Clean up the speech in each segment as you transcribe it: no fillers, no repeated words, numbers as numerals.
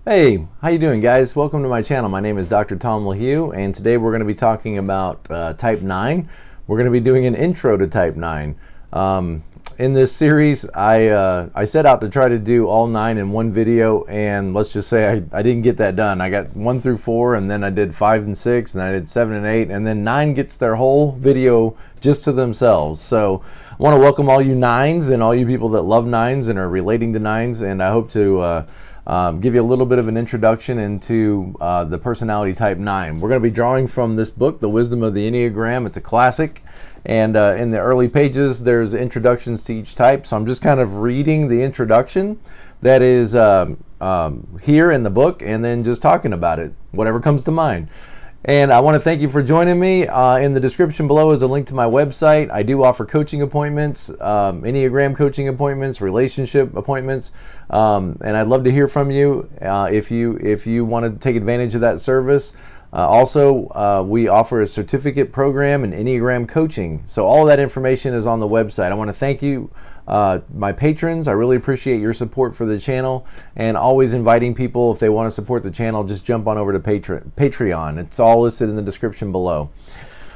Hey, how you doing, guys? Welcome to my channel. My name is Dr. Tom LaHue, and today we're going to be talking about Type 9. We're going to be doing an intro to Type 9. In this series, I set out to try to do all 9 in one video, and let's just say I didn't get that done. I got 1 through 4, and then I did 5 and 6, and I did 7 and 8, and then 9 gets their whole video just to themselves. So I want to welcome all you 9s and all you people that love 9s and are relating to 9s, and I hope to give you a little bit of an introduction into the personality type 9. We're going to be drawing from this book, The Wisdom of the Enneagram. It's a classic, and in the early pages there's introductions to each type, so I'm just kind of reading the introduction that is here in the book and then just talking about it, whatever comes to mind. And I want to thank you for joining me. In the description below is a link to my website. I do offer coaching appointments, Enneagram coaching appointments, relationship appointments, and I'd love to hear from you if you want to take advantage of that service. Also, we offer a certificate program in Enneagram coaching. So all of that information is on the website. I want to thank you, my patrons. I really appreciate your support for the channel, and always inviting people, if they want to support the channel, just jump on over to Patreon. It's all listed in the description below.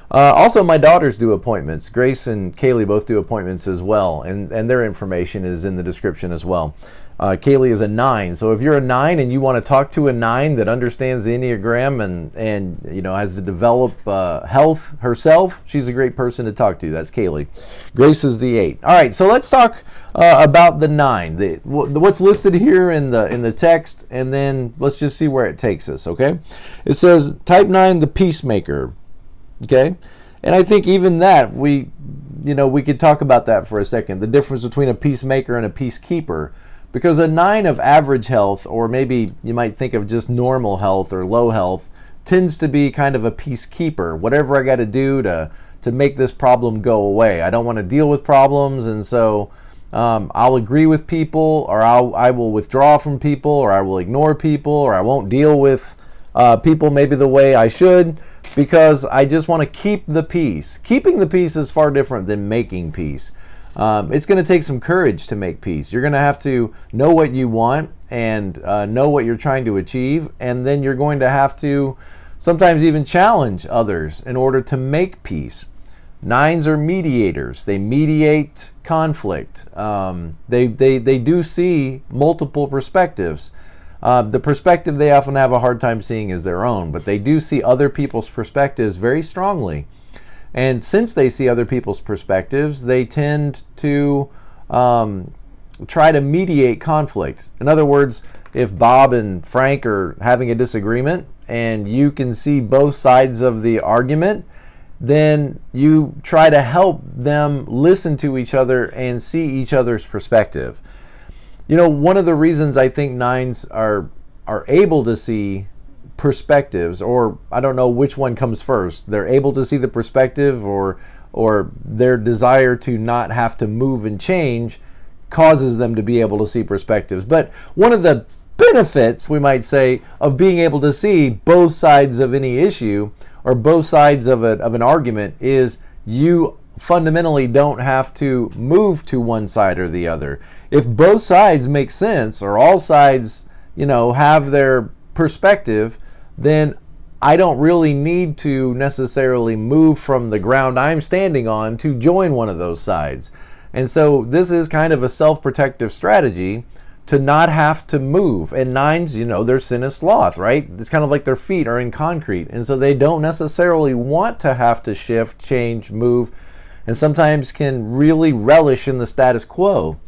Also, my daughters do appointments. Grace and Kaylee both do appointments as well, and their information is in the description as well. Kaylee is a 9, so if you're a 9 and you want to talk to a 9 that understands the Enneagram and you know, has to develop health herself, she's a great person to talk to. That's Kaylee. Grace is the 8. All right, so let's talk about the 9. What's listed here in the text, and then let's just see where it takes us. Okay, it says Type 9, the peacemaker. Okay, and I think even that we could talk about that for a second. The difference between a peacemaker and a peacekeeper. Because a 9 of average health, or maybe you might think of just normal health or low health, tends to be kind of a peacekeeper. Whatever I got to do to make this problem go away. I don't want to deal with problems, and so I'll agree with people, or I will withdraw from people, or I will ignore people, or I won't deal with people maybe the way I should, because I just want to keep the peace. Keeping the peace is far different than making peace. It's going to take some courage to make peace. You're going to have to know what you want and know what you're trying to achieve, and then you're going to have to sometimes even challenge others in order to make peace. 9s are mediators. They mediate conflict. They do see multiple perspectives. The perspective they often have a hard time seeing is their own, but they do see other people's perspectives very strongly. And since they see other people's perspectives, they tend to try to mediate conflict. In other words, if Bob and Frank are having a disagreement and you can see both sides of the argument, then you try to help them listen to each other and see each other's perspective. You know, one of the reasons I think 9s are able to see perspectives, or I don't know which one comes first. They're able to see the perspective, or their desire to not have to move and change causes them to be able to see perspectives. But one of the benefits, we might say, of being able to see both sides of any issue or both sides of an argument is you fundamentally don't have to move to one side or the other. If both sides make sense, or all sides, have their perspective, then I don't really need to necessarily move from the ground I'm standing on to join one of those sides. And so this is kind of a self-protective strategy to not have to move. And 9s, their sin is sloth, right? It's kind of like their feet are in concrete. And so they don't necessarily want to have to shift, change, move, and sometimes can really relish in the status quo.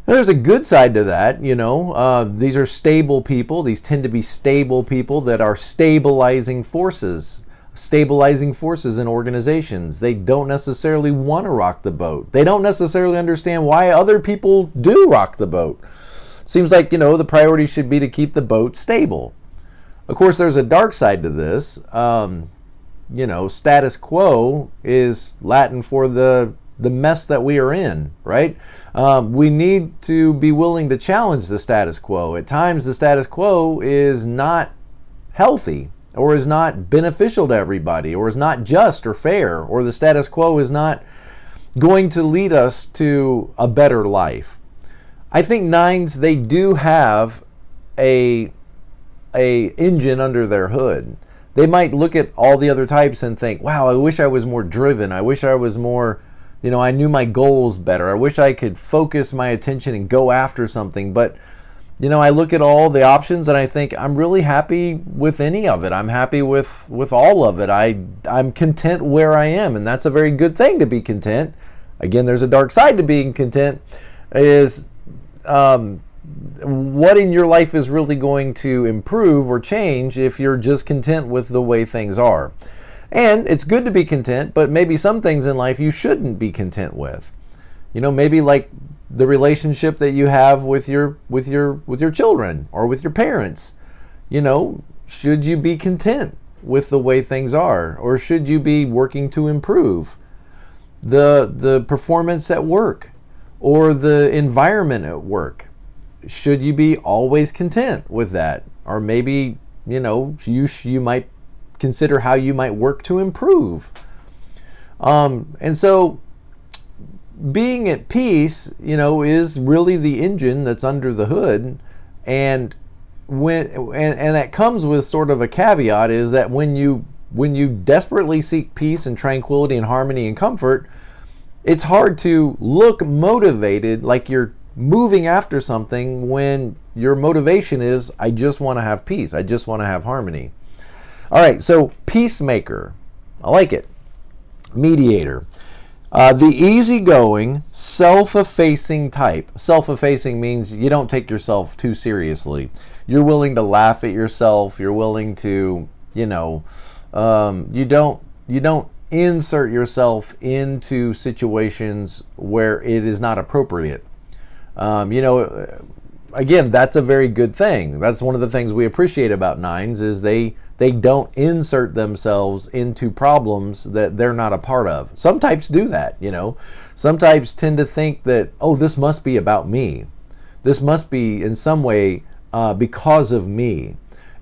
There's a good side to that, these are stable people. These tend to be stable people that are stabilizing forces in organizations. They don't necessarily want to rock the boat. They don't necessarily understand why other people do rock the boat. Seems like, the priority should be to keep the boat stable. Of course, there's a dark side to this. Status quo is Latin for the mess that we are in, right? We need to be willing to challenge the status quo. At times, the status quo is not healthy, or is not beneficial to everybody, or is not just or fair, or the status quo is not going to lead us to a better life. I think 9s, they do have a a engine under their hood. They might look at all the other types and think, wow, I wish I was more driven. I wish I was more, I knew my goals better. I wish I could focus my attention and go after something. But, I look at all the options and I think I'm really happy with any of it. I'm happy with all of it. I'm content where I am. And that's a very good thing to be content. Again, there's a dark side to being content is what in your life is really going to improve or change if you're just content with the way things are. And it's good to be content, but maybe some things in life you shouldn't be content with. Maybe like the relationship that you have with your children or with your parents. Should you be content with the way things are, or should you be working to improve the performance at work or the environment at work? Should you be always content with that? Or maybe, you might consider how you might work to improve. And so being at peace, is really the engine that's under the hood. And and that comes with sort of a caveat, is that when you desperately seek peace and tranquility and harmony and comfort, it's hard to look motivated like you're moving after something when your motivation is, I just want to have peace. I just want to have harmony. All right, so peacemaker. I like it. Mediator. The easygoing, self-effacing type. Self-effacing means you don't take yourself too seriously. You're willing to laugh at yourself. You're willing to, you don't insert yourself into situations where it is not appropriate. Again, that's a very good thing. That's one of the things we appreciate about nines, is they don't insert themselves into problems that they're not a part of. Some types do that, Some types tend to think that, oh, this must be about me. This must be in some way because of me.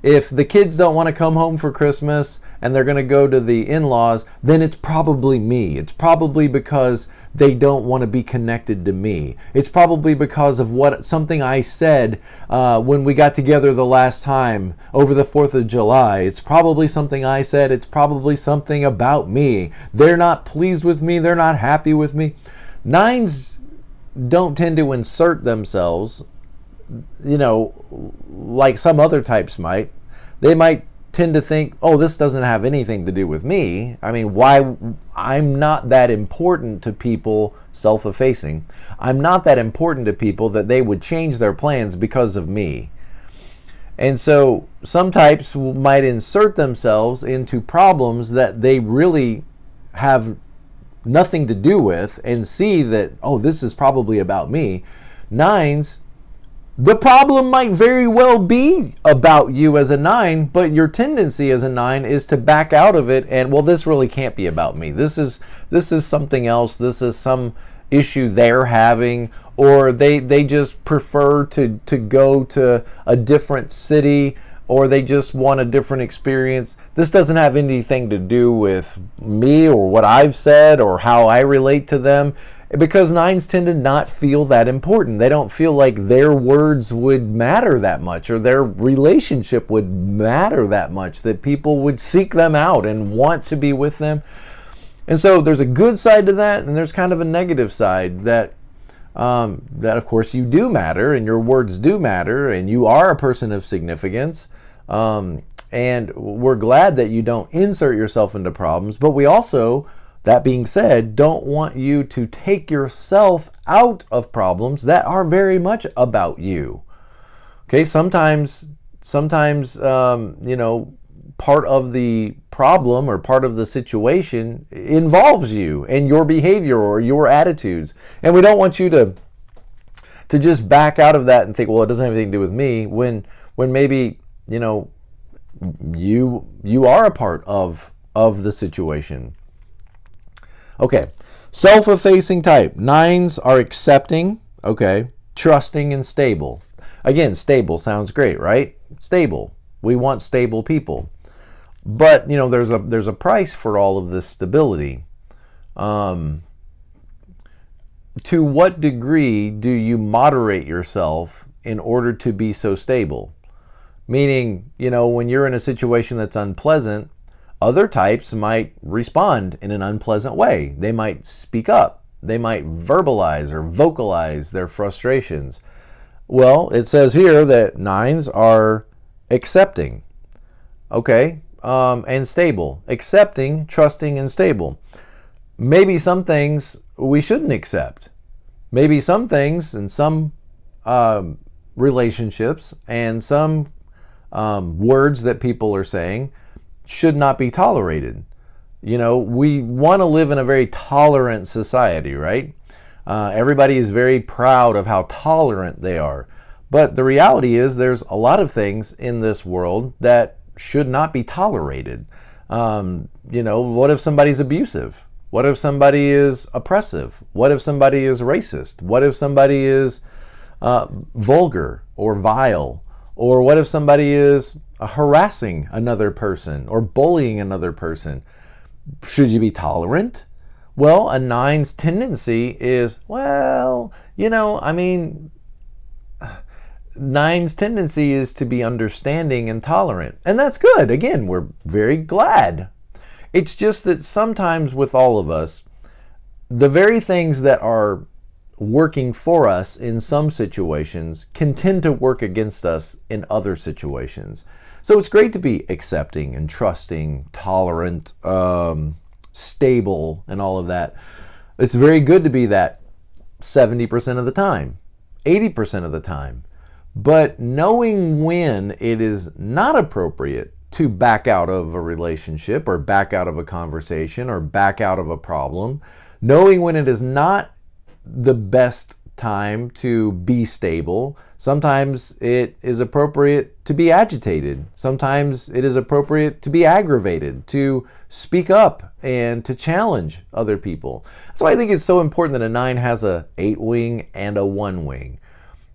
If the kids don't want to come home for Christmas and they're going to go to the in-laws, then it's probably me. It's probably because they don't want to be connected to me. It's probably because of something I said when we got together the last time over the 4th of July. It's probably something I said. It's probably something about me. They're not pleased with me. They're not happy with me. Nines don't tend to insert themselves, like some other types might. They might tend to think, oh, this doesn't have anything to do with me. I mean, why? I'm not that important to people, self-effacing. I'm not that important to people that they would change their plans because of me. And so some types might insert themselves into problems that they really have nothing to do with and see that, oh, this is probably about me. Nines, the problem might very well be about you as a nine, but your tendency as a nine is to back out of it and, well, this really can't be about me. This is something else. This is some issue they're having, or they just prefer to go to a different city, or they just want a different experience. This doesn't have anything to do with me or what I've said or how I relate to them. Because nines tend to not feel that important. They don't feel like their words would matter that much, or their relationship would matter that much, that people would seek them out and want to be with them. And so there's a good side to that, and there's kind of a negative side that of course you do matter, and your words do matter, and you are a person of significance. And we're glad that you don't insert yourself into problems, but we also, that being said, don't want you to take yourself out of problems that are very much about you. Okay, sometimes, part of the problem or part of the situation involves you and your behavior or your attitudes. And we don't want you to just back out of that and think, well, it doesn't have anything to do with me, when maybe, you are a part of the situation. Okay, self-effacing type. Nines are accepting, okay, trusting, and stable. Again, stable sounds great, right? Stable. We want stable people. But, there's a price for all of this stability. To what degree do you moderate yourself in order to be so stable? Meaning, when you're in a situation that's unpleasant, other types might respond in an unpleasant way. They might speak up. They might verbalize or vocalize their frustrations. Well, it says here that 9s are accepting, okay, and stable. Accepting, trusting, and stable. Maybe some things we shouldn't accept. Maybe some things and some relationships and some words that people are saying should not be tolerated. We want to live in a very tolerant society, right? Everybody is very proud of how tolerant they are. But the reality is there's a lot of things in this world that should not be tolerated. What if somebody's abusive? What if somebody is oppressive? What if somebody is racist? What if somebody is vulgar or vile? Or what if somebody is harassing another person or bullying another person? Should you be tolerant? Well, a 9's tendency is, 9's tendency is to be understanding and tolerant. And that's good. Again, we're very glad. It's just that sometimes with all of us, the very things that are working for us in some situations can tend to work against us in other situations. So it's great to be accepting and trusting, tolerant, stable, and all of that. It's very good to be that 70% of the time, 80% of the time. But knowing when it is not appropriate to back out of a relationship or back out of a conversation or back out of a problem, knowing when it is not the best time to be stable. Sometimes it is appropriate to be agitated. Sometimes it is appropriate to be aggravated, to speak up and to challenge other people. That's why I think it's so important that a 9 has a 8 wing and a 1 wing.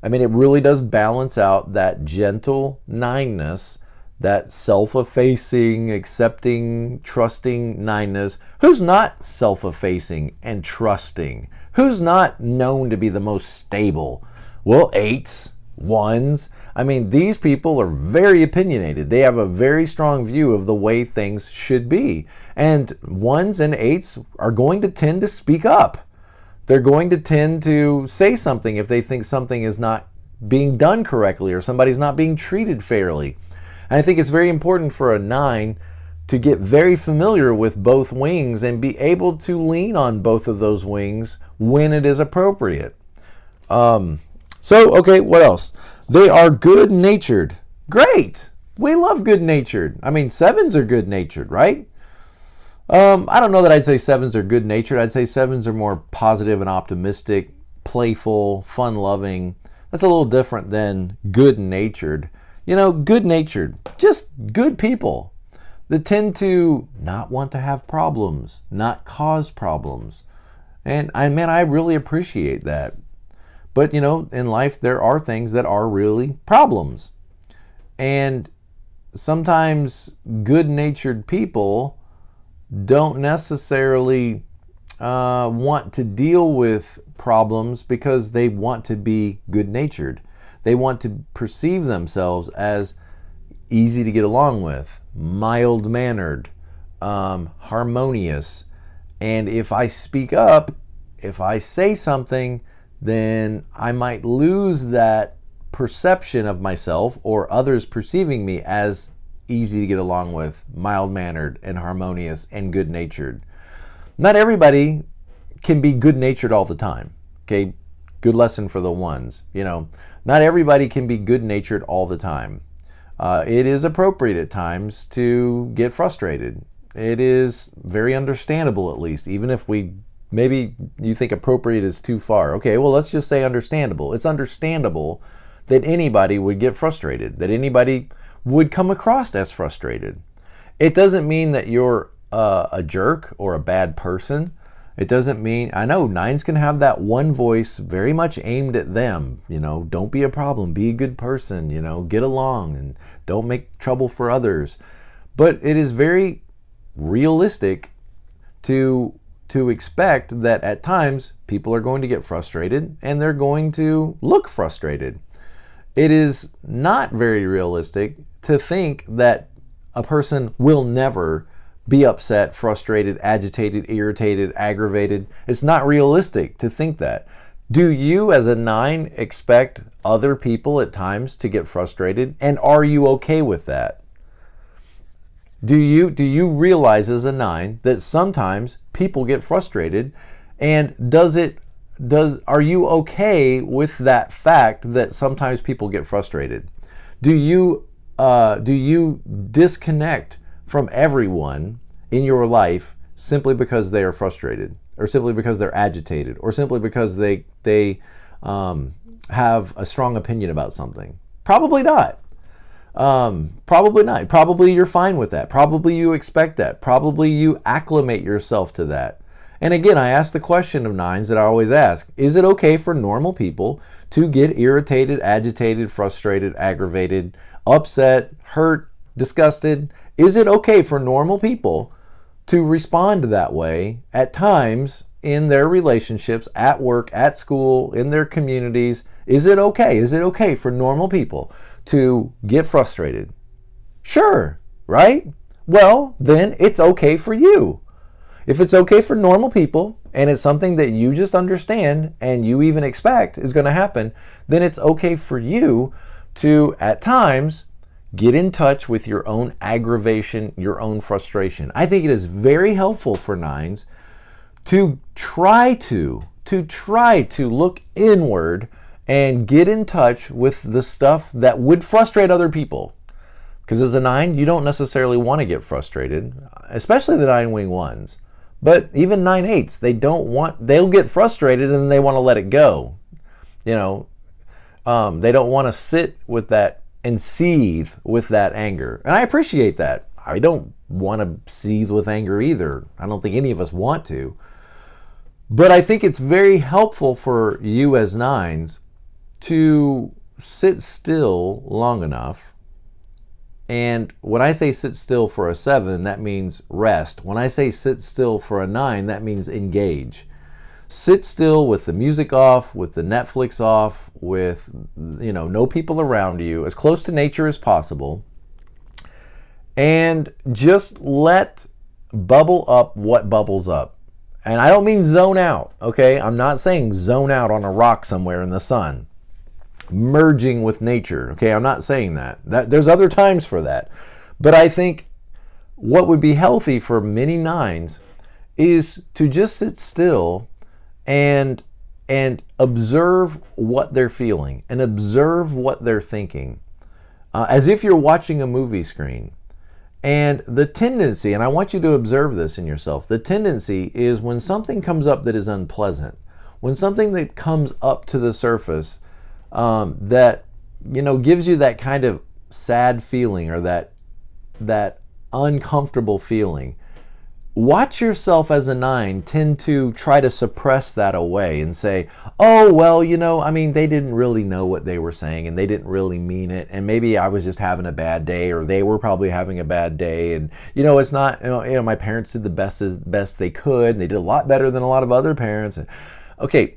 It really does balance out that gentle 9ness, that self-effacing, accepting, trusting 9ness. Who's not self-effacing and trusting? Who's not known to be the most stable? Well, 8s, 1s. These people are very opinionated. They have a very strong view of the way things should be. And 1s and 8s are going to tend to speak up. They're going to tend to say something if they think something is not being done correctly or somebody's not being treated fairly. And I think it's very important for a 9 to get very familiar with both wings and be able to lean on both of those wings when it is appropriate. Okay, what else? They are good-natured. Great! We love good-natured. 7s are good-natured, right? I don't know that I'd say 7s are good-natured. I'd say 7s are more positive and optimistic, playful, fun-loving. That's a little different than good-natured. Good-natured, just good people that tend to not want to have problems, not cause problems. And I really appreciate that. But, in life, there are things that are really problems. And sometimes good-natured people don't necessarily want to deal with problems because they want to be good-natured. They want to perceive themselves as easy to get along with, mild-mannered, harmonious. And if I speak up, if I say something, then I might lose that perception of myself or others perceiving me as easy to get along with, mild-mannered and harmonious and good-natured. Not everybody can be good-natured all the time. Okay, good lesson for the 1s. Not everybody can be good-natured all the time. It is appropriate at times to get frustrated. It is very understandable, at least, even if maybe you think appropriate is too far. Okay, well, let's just say understandable. It's understandable that anybody would get frustrated, that anybody would come across as frustrated. It doesn't mean that you're a jerk or a bad person. It doesn't mean, I know 9s can have that one voice very much aimed at them. Don't be a problem, be a good person, get along and don't make trouble for others. But it is very realistic to expect that at times people are going to get frustrated and they're going to look frustrated. it is not very realistic to think that a person will never be upset, frustrated, agitated, irritated, aggravated. It's not realistic to think that. Do you, as a 9, expect other people at times to get frustrated? And are you okay with that? Do you realize as a 9 that sometimes people get frustrated? And are you okay with that fact that sometimes people get frustrated? Do you disconnect from everyone in your life simply because they are frustrated, or simply because they're agitated, or simply because they have a strong opinion about something? Probably not. Probably not. Probably you're fine with that. Probably you expect that. Probably you acclimate yourself to that. And again, I ask the question of 9s that I always ask: is it okay for normal people to get irritated, agitated, frustrated, aggravated, upset, hurt, disgusted? Is it okay for normal people to respond that way at times in their relationships, at work, at school, in their communities? Is it okay? Is it okay for normal people to get frustrated? Sure, right? Well, then it's okay for you. If it's okay for normal people, and it's something that you just understand and you even expect is going to happen, then it's okay for you to, at times, get in touch with your own aggravation, your own frustration. I think it is very helpful for 9s to try to look inward and get in touch with the stuff that would frustrate other people. Because as a 9, you don't necessarily want to get frustrated, especially the 9-wing 1s. But even 9-8s, they'll get frustrated and then they want to let it go. They don't want to sit with that and seethe with that anger. And I appreciate that. I don't want to seethe with anger either. I don't think any of us want to. But I think it's very helpful for you as 9s to sit still long enough. And when I say sit still for a 7, that means rest. When I say sit still for a 9, that means engage. Sit still with the music off, with the Netflix off, with no people around you, as close to nature as possible, and just let bubble up what bubbles up. And I don't mean zone out, okay? I'm not saying zone out on a rock somewhere in the sun, merging with nature, okay? I'm not saying that. There's other times for that. But I think what would be healthy for many 9s is to just sit still and observe what they're feeling and observe what they're thinking, as if you're watching a movie screen. And the tendency, and I want you to observe this in yourself, the tendency is when something comes up that is unpleasant, when something that comes up to the surface that gives you that kind of sad feeling, or that uncomfortable feeling, watch yourself as a 9 tend to try to suppress that away and say, oh, well, they didn't really know what they were saying and they didn't really mean it. And maybe I was just having a bad day, or they were probably having a bad day. And, it's not, my parents did the best they could. And they did a lot better than a lot of other parents. And, okay,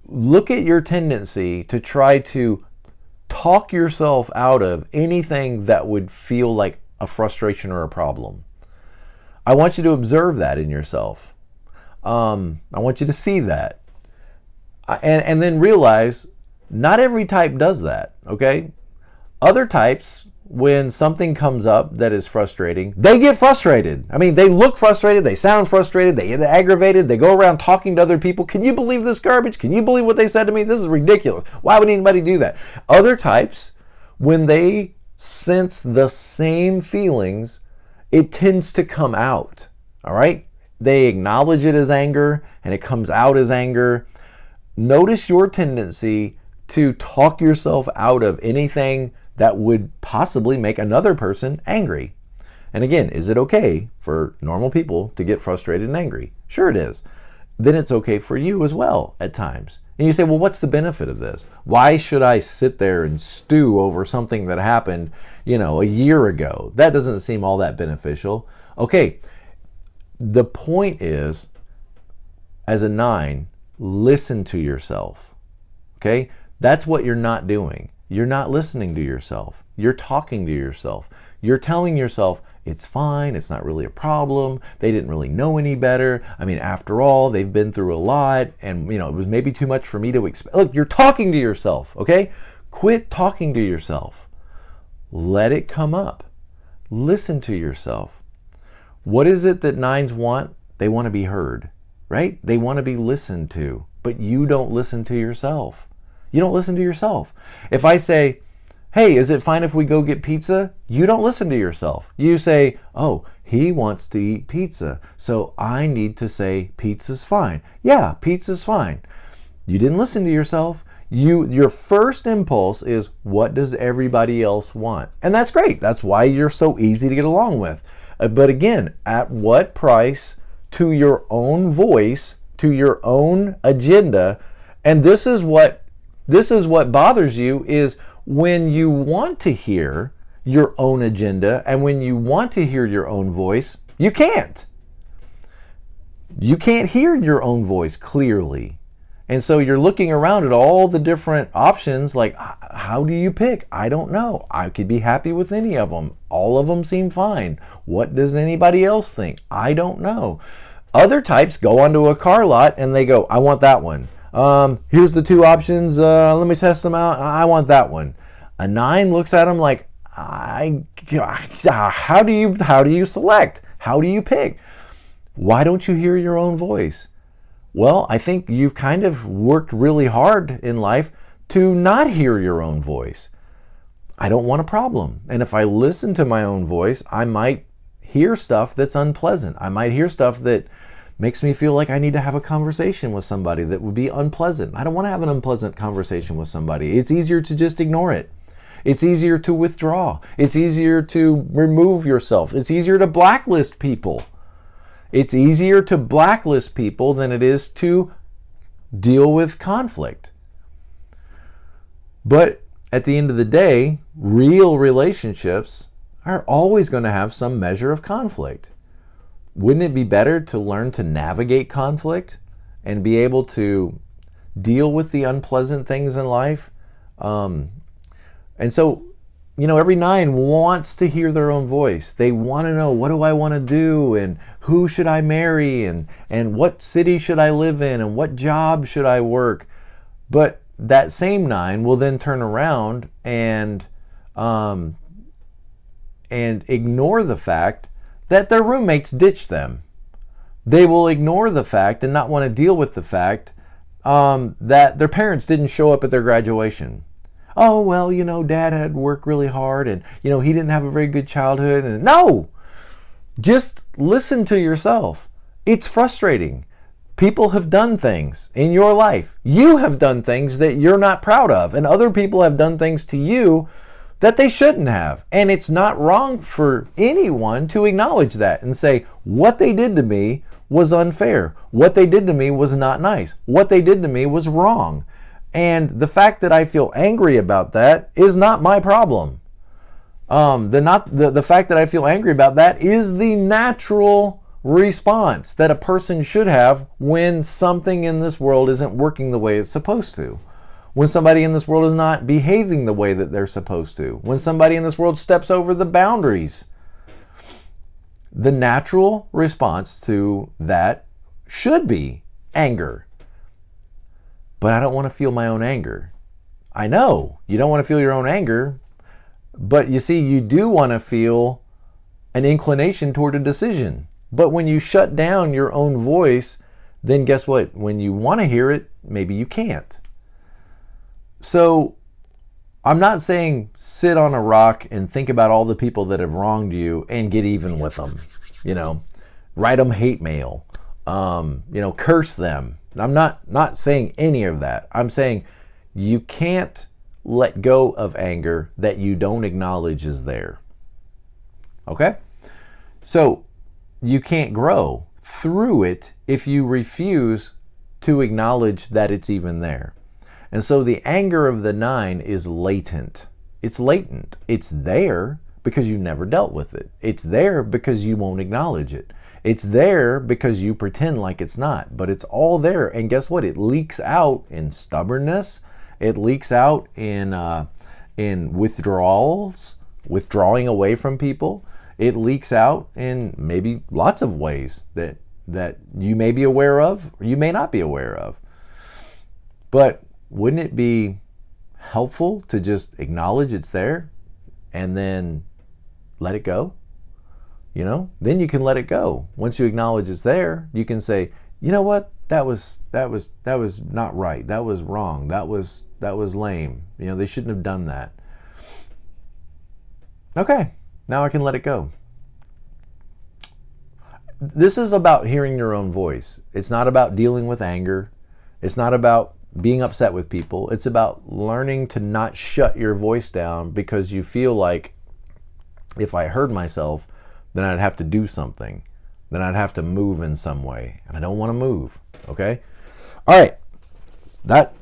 look at your tendency to try to talk yourself out of anything that would feel like a frustration or a problem. I want you to observe that in yourself. I want you to see that. And then realize not every type does that, okay? Other types, when something comes up that is frustrating, they get frustrated. They look frustrated, they sound frustrated, they get aggravated, they go around talking to other people. Can you believe this garbage? Can you believe what they said to me? This is ridiculous. Why would anybody do that? Other types, when they sense the same feelings, it tends to come out, all right? They acknowledge it as anger, and it comes out as anger. Notice your tendency to talk yourself out of anything that would possibly make another person angry. And again, is it okay for normal people to get frustrated and angry? Sure it is. Then it's okay for you as well at times. And you say, well, what's the benefit of this? Why should I sit there and stew over something that happened, a year ago? That doesn't seem all that beneficial. Okay, the point is, as a 9, listen to yourself. Okay? That's what you're not doing. you're not listening to yourself. You're talking to yourself. You're telling yourself, it's fine, it's not really a problem, they didn't really know any better. I mean, after all, they've been through a lot, and it was maybe too much for me to expect. Look, you're talking to yourself, okay? Quit talking to yourself. Let it come up. Listen to yourself. What is it that 9s want? They want to be heard, right? They want to be listened to, but you don't listen to yourself. You don't listen to yourself. If I say, hey, is it fine if we go get pizza? You don't listen to yourself. You say, oh, he wants to eat pizza, so I need to say pizza's fine. Yeah, pizza's fine. You didn't listen to yourself. Your first impulse is, what does everybody else want? And that's great. That's why you're so easy to get along with. But again, at what price to your own voice, to your own agenda? And this is what bothers you, is when you want to hear your own agenda and when you want to hear your own voice, you can't. You can't hear your own voice clearly. And so you're looking around at all the different options, like, how do you pick? I don't know. I could be happy with any of them. All of them seem fine. What does anybody else think? I don't know. Other types go onto a car lot and they go, I want that one. Here's the 2 options. Let me test them out. I want that one. A 9 looks at them like, how do you select? How do you pick? Why don't you hear your own voice? Well, I think you've kind of worked really hard in life to not hear your own voice. I don't want a problem. And if I listen to my own voice, I might hear stuff that's unpleasant. I might hear stuff that makes me feel like I need to have a conversation with somebody that would be unpleasant. I don't want to have an unpleasant conversation with somebody. It's easier to just ignore it. It's easier to withdraw. It's easier to remove yourself. It's easier to blacklist people. It's easier to blacklist people than it is to deal with conflict. But at the end of the day, real relationships are always going to have some measure of conflict. Wouldn't it be better to learn to navigate conflict and be able to deal with the unpleasant things in life? And so, every 9 wants to hear their own voice. They want to know, what do I want to do? And who should I marry? And what city should I live in? And what job should I work? But that same 9 will then turn around and ignore the fact that their roommates ditched them. They will ignore the fact and not want to deal with the fact that their parents didn't show up at their graduation. Oh, well, dad had to work really hard and, he didn't have a very good childhood. And no, just listen to yourself. It's frustrating. People have done things in your life. You have done things that you're not proud of, and other people have done things to you that they shouldn't have. And it's not wrong for anyone to acknowledge that and say, what they did to me was unfair. What they did to me was not nice. What they did to me was wrong. And the fact that I feel angry about that is not my problem. The fact that I feel angry about that is the natural response that a person should have when something in this world isn't working the way it's supposed to. When somebody in this world is not behaving the way that they're supposed to. When somebody in this world steps over the boundaries. The natural response to that should be anger. But I don't want to feel my own anger. I know you don't want to feel your own anger, but you see, you do want to feel an inclination toward a decision. But when you shut down your own voice, then guess what? When you want to hear it, maybe you can't. So I'm not saying sit on a rock and think about all the people that have wronged you and get even with them. Write them hate mail. Curse them. I'm not saying any of that. I'm saying you can't let go of anger that you don't acknowledge is there. Okay? So you can't grow through it if you refuse to acknowledge that it's even there. And so the anger of the 9 is latent. It's latent. It's there because you never dealt with it. It's there because you won't acknowledge it. It's there because you pretend like it's not, but it's all there. And guess what? It leaks out in stubbornness. It leaks out in in withdrawing away from people. It leaks out in maybe lots of ways that you may be aware of, or you may not be aware of. But wouldn't it be helpful to just acknowledge it's there and then let it go? Then you can let it go. Once you acknowledge it's there, you can say, you know what? That was not right. That was wrong. That was lame. They shouldn't have done that. Okay, now I can let it go. This is about hearing your own voice. It's not about dealing with anger. It's not about being upset with people. It's about learning to not shut your voice down because you feel like if I heard myself, then I'd have to do something. Then I'd have to move in some way. And I don't want to move. Okay? All right. That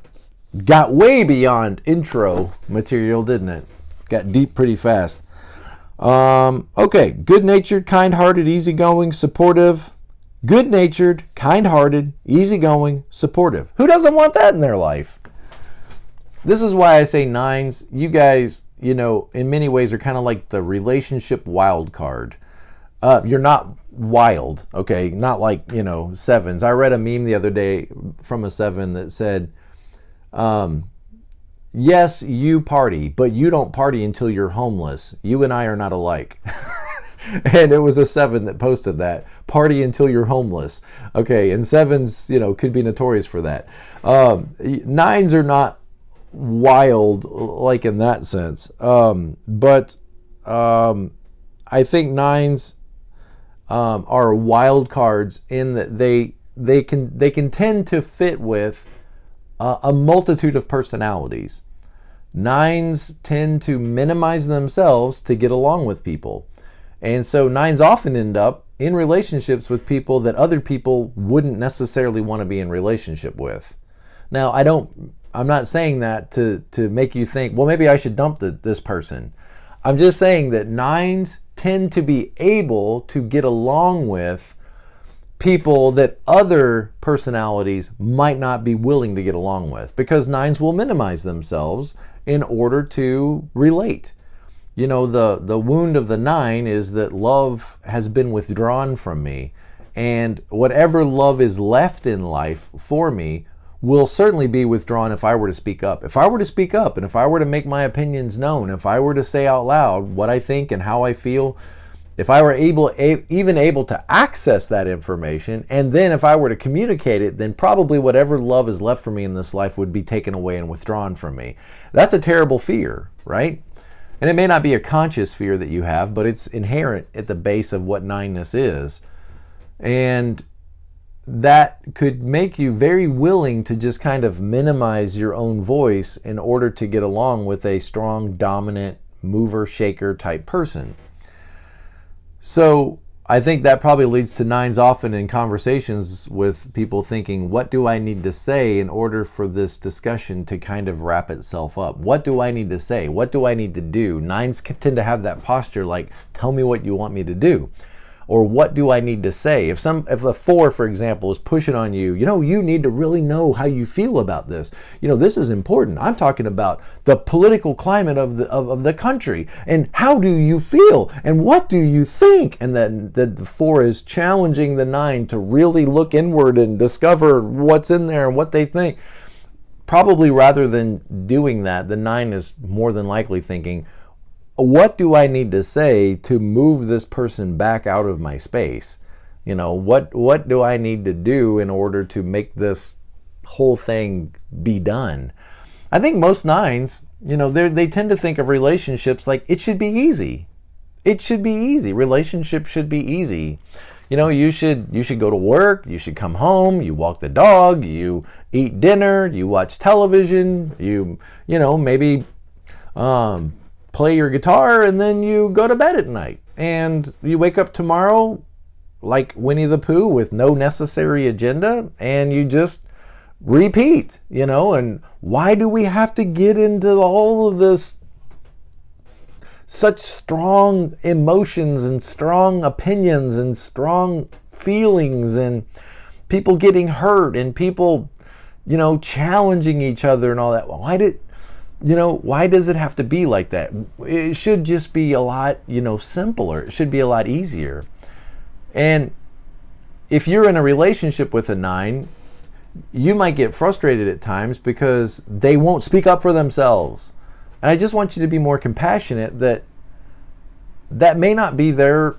got way beyond intro material, didn't it? Got deep pretty fast. Okay. Good-natured, kind-hearted, easygoing, supportive. Good-natured, kind-hearted, easygoing, supportive. Who doesn't want that in their life? This is why I say 9s. You guys, in many ways are kind of like the relationship wild card. You're not wild, okay? Not like, 7s. I read a meme the other day from a 7 that said, yes, you party, but you don't party until you're homeless. You and I are not alike. And it was a 7 that posted that. Party until you're homeless. Okay, and 7s, could be notorious for that. 9s are not wild, like in that sense. But I think 9s are wild cards in that they can tend to fit with a multitude of personalities. 9s tend to minimize themselves to get along with people. And so 9s often end up in relationships with people that other people wouldn't necessarily want to be in relationship with. Now, I'm not saying that to make you think, well, maybe I should dump this person. I'm just saying that 9s tend to be able to get along with people that other personalities might not be willing to get along with, because 9s will minimize themselves in order to relate. The wound of the 9 is that love has been withdrawn from me, and whatever love is left in life for me will certainly be withdrawn if I were to speak up. If I were to speak up and if I were to make my opinions known, if I were to say out loud what I think and how I feel, if I were even able to access that information, and then if I were to communicate it, then probably whatever love is left for me in this life would be taken away and withdrawn from me. That's a terrible fear, right? And it may not be a conscious fear that you have, but it's inherent at the base of what 9ness is. And that could make you very willing to just kind of minimize your own voice in order to get along with a strong, dominant, mover, shaker type person. So I think that probably leads to 9s often in conversations with people thinking, what do I need to say in order for this discussion to kind of wrap itself up? What do I need to say? What do I need to do? 9s tend to have that posture like, tell me what you want me to do. Or what do I need to say? If a 4, for example, is pushing on you, you need to really know how you feel about this. This is important. I'm talking about the political climate of the country, and how do you feel, and what do you think? And then the 4 is challenging the 9 to really look inward and discover what's in there and what they think. Probably rather than doing that, the 9 is more than likely thinking, what do I need to say to move this person back out of my space? What do I need to do in order to make this whole thing be done? I think most 9s, they tend to think of relationships like it should be easy. It should be easy. Relationships should be easy. You should go to work, you should come home, you walk the dog, you eat dinner, you watch television, maybe play your guitar, and then you go to bed at night. And you wake up tomorrow like Winnie the Pooh with no necessary agenda, and you just repeat, and why do we have to get into all of this, such strong emotions and strong opinions and strong feelings, and people getting hurt and people, challenging each other and all that? why does it have to be like that? It should just be a lot, simpler. It should be a lot easier. And if you're in a relationship with a 9, you might get frustrated at times because they won't speak up for themselves. And I just want you to be more compassionate that may not be their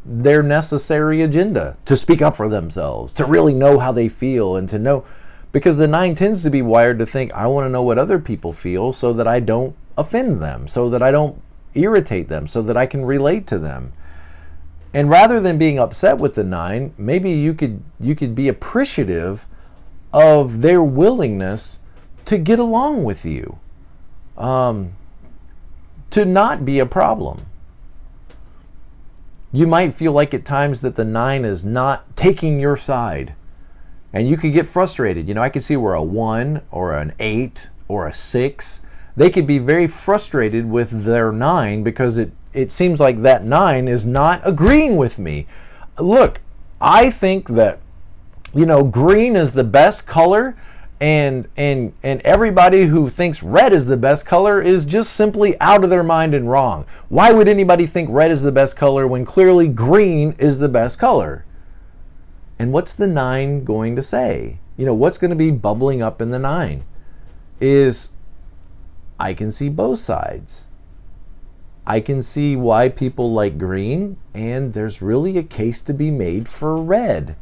necessary agenda to speak up for themselves, to really know how they feel and to know, because the 9 tends to be wired to think, I want to know what other people feel so that I don't offend them, so that I don't irritate them, so that I can relate to them. And rather than being upset with the 9, maybe you could be appreciative of their willingness to get along with you, to not be a problem. You might feel like at times that the 9 is not taking your side, and you could get frustrated. I could see where a 1 or an 8 or a 6, they could be very frustrated with their 9 because it seems like that 9 is not agreeing with me. Look, I think that, green is the best color, and everybody who thinks red is the best color is just simply out of their mind and wrong. Why would anybody think red is the best color when clearly green is the best color? And what's the 9 going to say? What's going to be bubbling up in the 9 is, I can see both sides. I can see why people like green, and there's really a case to be made for red.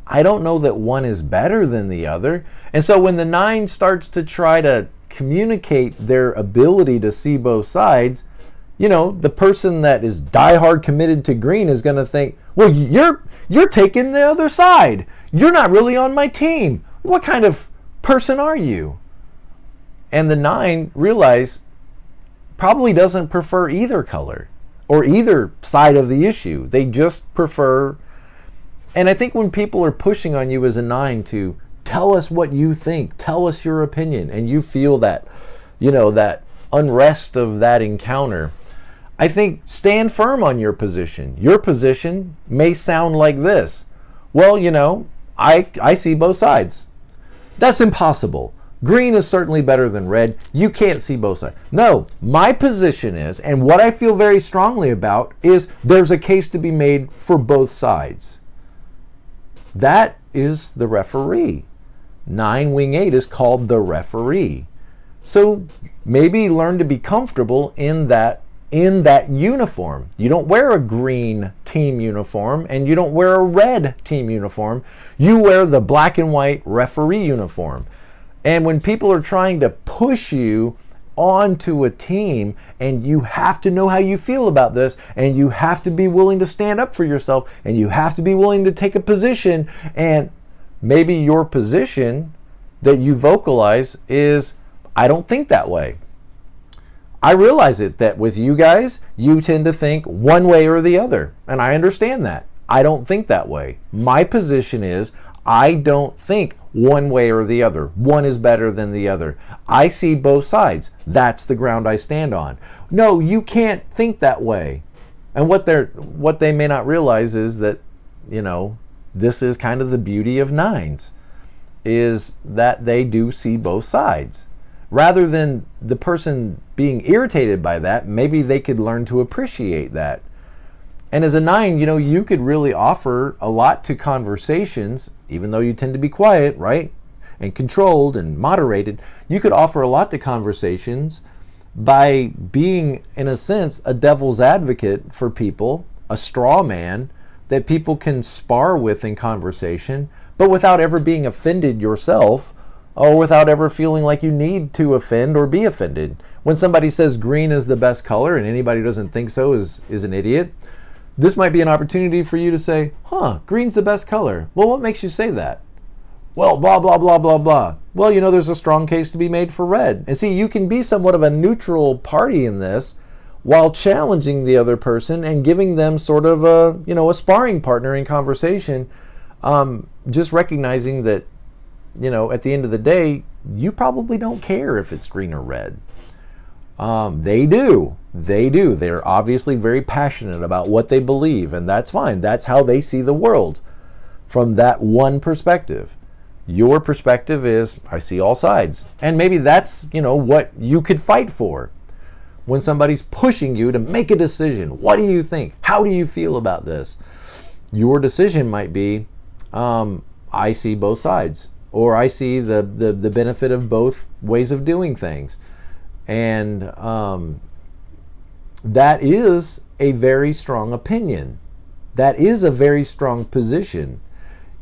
I don't know that one is better than the other. And so when the 9 starts to try to communicate their ability to see both sides, the person that is diehard committed to green is going to think, well, you're taking the other side. You're not really on my team. What kind of person are you? And the 9 probably doesn't prefer either color or either side of the issue. They just prefer. And I think when people are pushing on you as a 9 to tell us what you think, tell us your opinion, and you feel that, that unrest of that encounter, I think stand firm on your position. Your position may sound like this. Well, I see both sides. That's impossible. Green is certainly better than red. You can't see both sides. No, my position is, and what I feel very strongly about, is there's a case to be made for both sides. That is the referee. 9 wing 8 is called the referee. So maybe learn to be comfortable in that uniform. You don't wear a green team uniform and you don't wear a red team uniform. You wear the black and white referee uniform. And when people are trying to push you onto a team, and you have to know how you feel about this, and you have to be willing to stand up for yourself, and you have to be willing to take a position, and maybe your position that you vocalize is, I don't think that way. I realize that with you guys, you tend to think one way or the other, and I understand that. I don't think that way. My position is, I don't think one way or the other. One is better than the other. I see both sides. That's the ground I stand on. No, you can't think that way. And what they may not realize is that, this is kind of the beauty of 9s, is that they do see both sides. Rather than the person being irritated by that, maybe they could learn to appreciate that. And as a 9, you could really offer a lot to conversations, even though you tend to be quiet, right? And controlled and moderated. You could offer a lot to conversations by being, in a sense, a devil's advocate for people, a straw man that people can spar with in conversation, but without ever being offended yourself, or without ever feeling like you need to offend or be offended. When somebody says green is the best color and anybody who doesn't think so is an idiot, this might be an opportunity for you to say, green's the best color. Well, what makes you say that? Well, blah, blah, blah, blah, blah. Well, there's a strong case to be made for red. And see, you can be somewhat of a neutral party in this while challenging the other person and giving them sort of a sparring partner in conversation. Just recognizing that, at the end of the day, you probably don't care if it's green or red. They do. They're obviously very passionate about what they believe, and that's fine. That's how they see the world, from that one perspective. Your perspective is, I see all sides. And maybe that's, what you could fight for. When somebody's pushing you to make a decision, what do you think? How do you feel about this? Your decision might be, I see both sides, or I see the benefit of both ways of doing things. And that is a very strong opinion. That is a very strong position.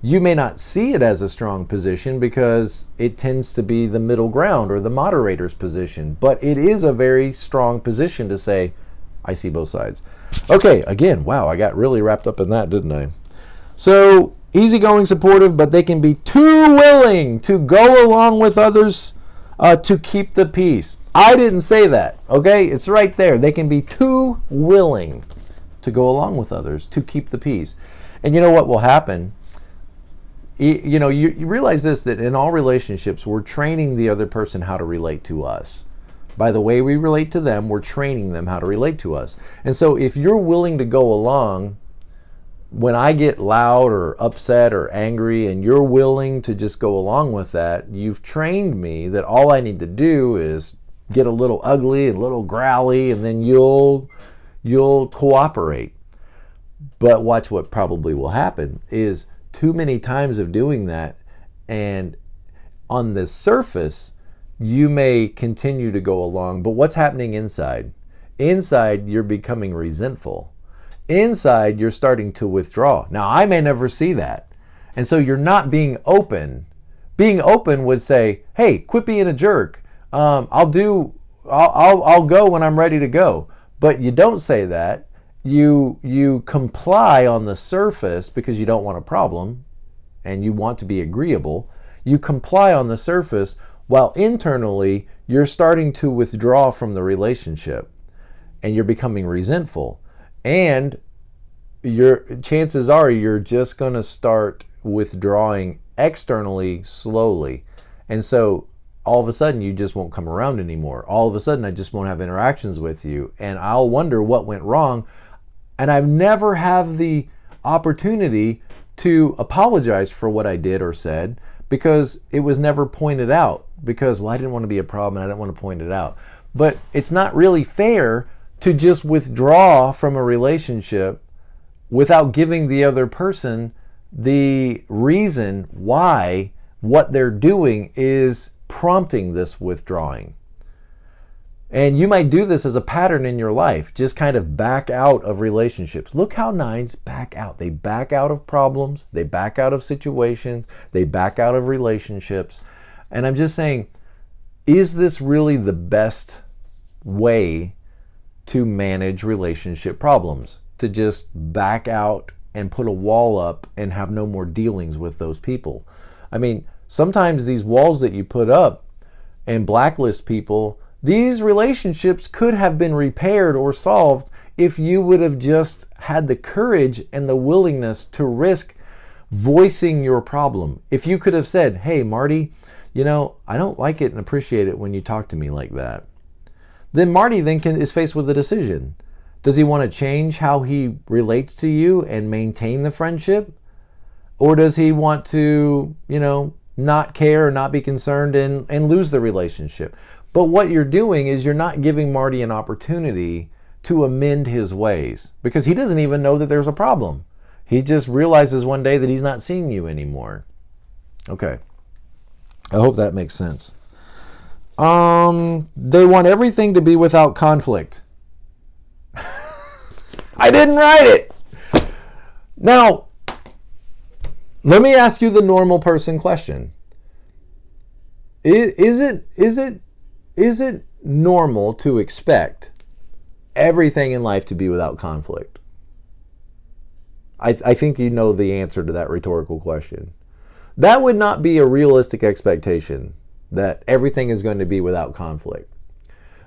You may not see it as a strong position because it tends to be the middle ground or the moderator's position, but it is a very strong position to say, I see both sides. Okay, again, wow, I got really wrapped up in that, didn't I? So, easygoing, supportive, but they can be too willing to go along with others to keep the peace. I didn't say that, okay? It's right there. They can be too willing to go along with others to keep the peace. And you know what will happen? You realize this, that in all relationships, we're training the other person how to relate to us. By the way we relate to them, we're training them how to relate to us. And so if you're willing to go along when I get loud or upset or angry and you're willing to just go along with that, you've trained me that all I need to do is get a little ugly and a little growly, and then you'll cooperate. But watch what probably will happen is too many times of doing that, and on the surface you may continue to go along, but what's happening inside? Inside, you're becoming resentful. Inside, you're starting to withdraw. Now, I may never see that, and so you're not being open. Being open would say, hey, quit being a jerk. I'll go when I'm ready to go. But you don't say that. You comply on the surface because you don't want a problem and you want to be agreeable. You comply on the surface while internally you're starting to withdraw from the relationship and you're becoming resentful. And your chances are you're just going to start withdrawing externally slowly. And so all of a sudden you just won't come around anymore. All of a sudden I just won't have interactions with you, and I'll wonder what went wrong. And I've never had the opportunity to apologize for what I did or said because it was never pointed out. Because, well, I didn't want to be a problem and I didn't want to point it out. But it's not really fair to just withdraw from a relationship without giving the other person the reason why what they're doing is prompting this withdrawing. And you might do this as a pattern in your life, just kind of back out of relationships. Look how nines back out. They back out of problems, they back out of situations, they back out of relationships. And I'm just saying, is this really the best way to manage relationship problems? To just back out and put a wall up and have no more dealings with those people? I mean, sometimes these walls that you put up and blacklist people, these relationships could have been repaired or solved if you would have just had the courage and the willingness to risk voicing your problem. If you could have said, hey, Marty, I don't like it and appreciate it when you talk to me like that. Then Marty then is faced with a decision. Does he want to change how he relates to you and maintain the friendship? Or does he want to, not care or not be concerned and lose the relationship? But what you're doing is you're not giving Marty an opportunity to amend his ways because he doesn't even know that there's a problem. He just realizes one day that he's not seeing you anymore. Okay. I hope that makes sense. They want everything to be without conflict. I didn't write it. Now, let me ask you the normal person question. Is it normal to expect everything in life to be without conflict? I think you know the answer to that rhetorical question. That would not be a realistic expectation, that everything is going to be without conflict.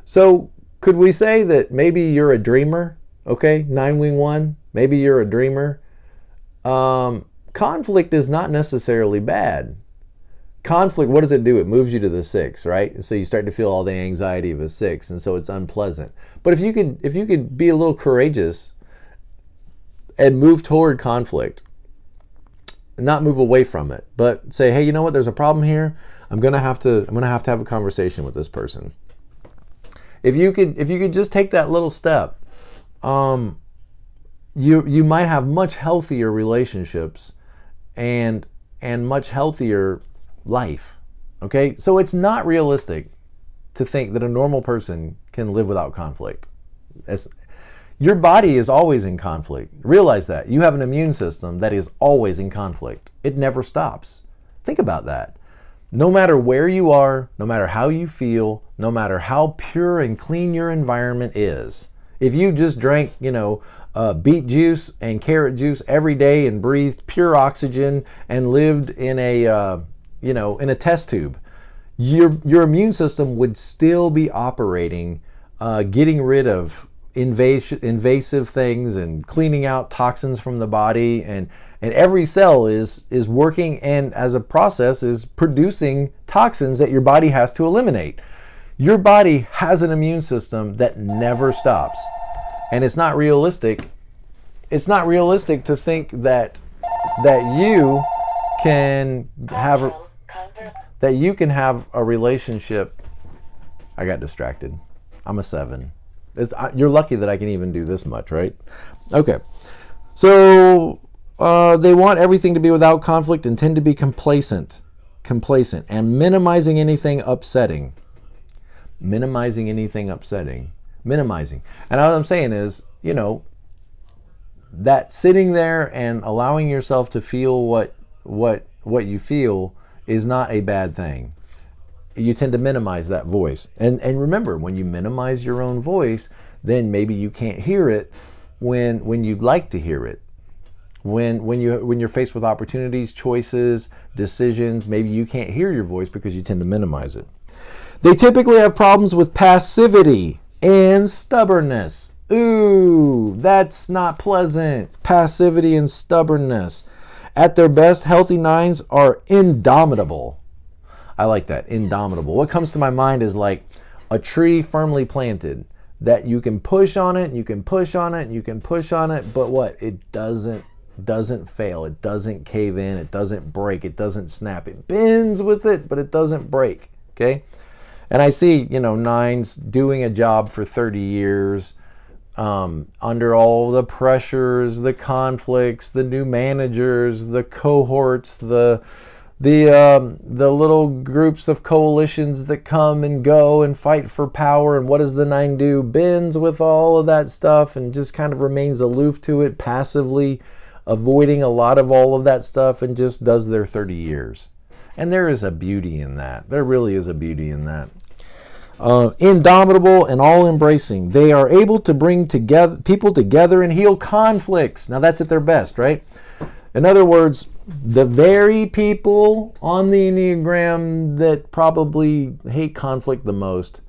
So could we say that maybe you're a dreamer? Okay, 9-wing 1, maybe you're a dreamer. Conflict is not necessarily bad. Conflict, what does it do? It moves you to the 6, right? And so you start to feel all the anxiety of a 6, and so it's unpleasant. But if you could be a little courageous and move toward conflict, not move away from it, but say, hey, you know what? There's a problem here. I'm gonna have to have a conversation with this person. If you could just take that little step, you might have much healthier relationships and much healthier life. Okay, so it's not realistic to think that a normal person can live without conflict. Your body is always in conflict. Realize that. You have an immune system that is always in conflict. It never stops. Think about that. No matter where you are, no matter how you feel, no matter how pure and clean your environment is, if you just drank, beet juice and carrot juice every day and breathed pure oxygen and lived in a test tube, your immune system would still be operating, getting rid of invasive things and cleaning out toxins from the body, and every cell is working, and as a process is producing toxins that your body has to eliminate. Your body has an immune system that never stops, and it's not realistic to think that you can have a relationship. I got distracted. I'm a 7. You're lucky that I can even do this much, right? Okay. So they want everything to be without conflict and tend to be complacent, and minimizing anything upsetting. And all I'm saying is, that sitting there and allowing yourself to feel what you feel is not a bad thing. You tend to minimize that voice. And remember, when you minimize your own voice, then maybe you can't hear it when you'd like to hear it. When you're faced with opportunities, choices, decisions, maybe you can't hear your voice because you tend to minimize it. They typically have problems with passivity and stubbornness. Ooh, that's not pleasant. Passivity and stubbornness. At their best, healthy 9s are indomitable. I like that, indomitable. What comes to my mind is like a tree firmly planted that you can push on it, you can push on it, you can push on it, but what? It doesn't fail. It doesn't cave in. It doesn't break. It doesn't snap. It bends with it, but it doesn't break. Okay? And I see, 9s doing a job for 30 years, under all the pressures, the conflicts, the new managers, the cohorts, the little groups of coalitions that come and go and fight for power. And what does the 9 do? Bends with all of that stuff and just kind of remains aloof to it, passively avoiding a lot of all of that stuff, and just does their 30 years. And there is a beauty in that. There really is a beauty in that. Indomitable and all-embracing. They are able to bring people together and heal conflicts. Now that's at their best, right? In other words, the very people on the Enneagram that probably hate conflict the most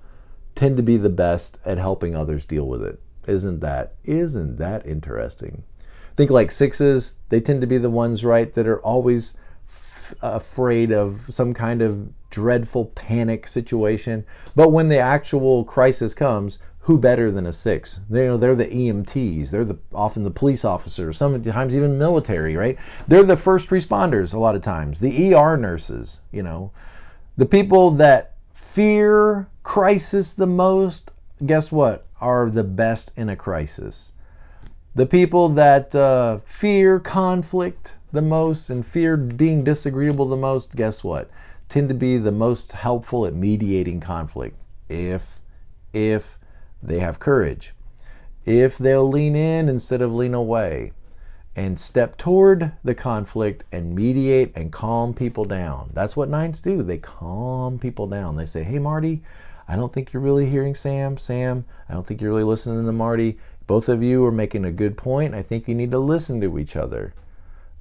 tend to be the best at helping others deal with it. Isn't that interesting? Think like 6s, they tend to be the ones, right, that are always afraid of some kind of dreadful panic situation. But when the actual crisis comes, who better than a 6? They're the EMTs. They're often the police officers, sometimes even military, right? They're the first responders a lot of times, the ER nurses, The people that fear crisis the most, guess what, are the best in a crisis. The people that fear conflict the most and fear being disagreeable the most, guess what, tend to be the most helpful at mediating conflict if they have courage, if they'll lean in instead of lean away and step toward the conflict and mediate and calm people down. That's what 9s do. They calm people down. They say, hey, Marty, I don't think you're really hearing Sam. Sam, I don't think you're really listening to Marty. Both of you are making a good point. I think you need to listen to each other.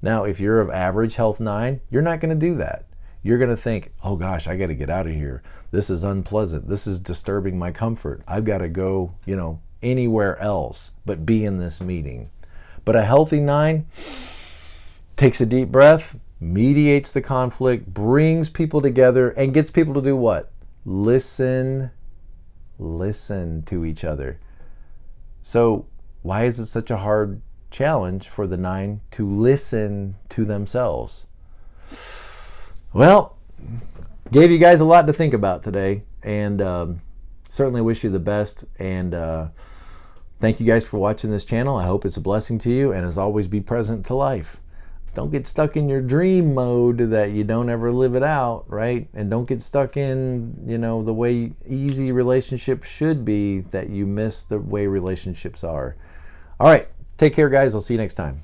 Now, if you're of average health 9, you're not going to do that. You're going to think, oh gosh, I got to get out of here. This is unpleasant. This is disturbing my comfort. I've got to go, anywhere else but be in this meeting. But a healthy 9 takes a deep breath, mediates the conflict, brings people together, and gets people to do what? Listen to each other. So why is it such a hard challenge for the 9 to listen to themselves. Well, gave you guys a lot to think about today, and certainly wish you the best, and thank you guys for watching this channel. I hope it's a blessing to you, and as always, be present to life. Don't get stuck in your dream mode that you don't ever live it out, right? And don't get stuck in, the way easy relationships should be, that you miss the way relationships are. All right, take care, guys. I'll see you next time.